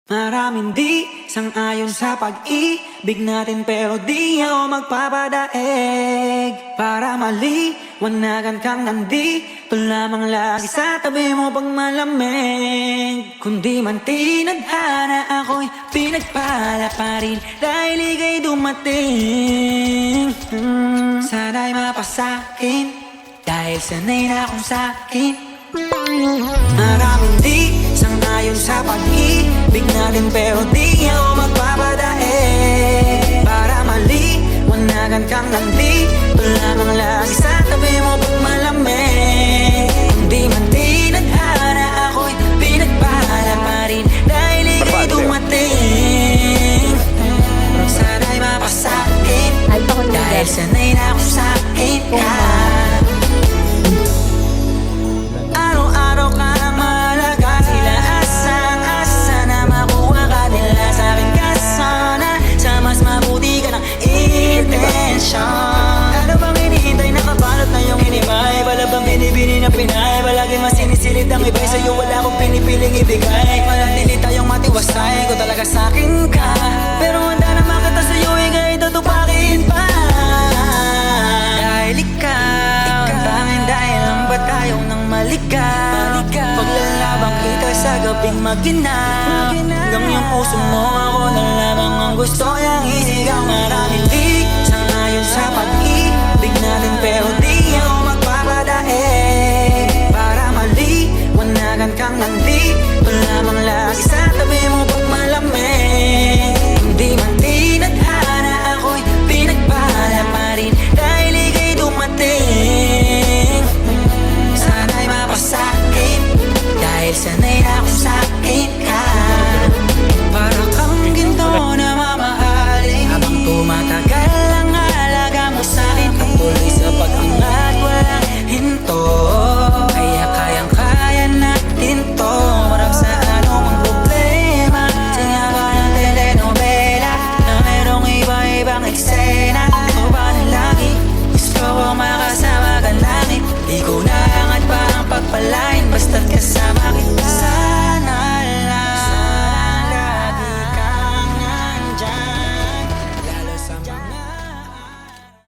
Maraming di sang-ayon sa pag-ibig natin, pero di ako magpapadaig. Para maliwanagan kang nandito lamang lagi sa tabi mo pag malamig. Kundi man tinadhana ako'y pinagpala pa rin dahil ika'y dumating. Sana'y mapasakin dahil sanay na akong sakin. Maraming di sang-ayon sa pag-ibig natin, pero di ako magpapadaig. Para maliwanagan kang nandito lamang lagi sa tabi mo pag malamig. Hindi man tinadhana ako'y pinagpala pa rin dahil ika'y dumating. Sana'y mapasakin dahil sanay na akong sakin ka. Ano bang hinihintay, nakabalot na yung hinimay? Wala bang binibini na Pinay? Palagi masinisilid ang iba'y sa'yo, wala akong pinipiling ibigay. Manatili tayong matiwasay, ko talaga sa'kin ka. Pero handa na makita sa'yo, ika'y tutupakin pa. Dahil ikaw, ang tanging dahil lang ba tayong nang maligaw? Paglalabang kita sa gabing maginaw, hanggang yung puso mo ako na lamang ang gusto niyang isigaw. Maraming di sang-ayon sa pag-ibig natin, pero di ako magpapadaig. Para maliwanagan kang nandito lamang lagi sa tabi mo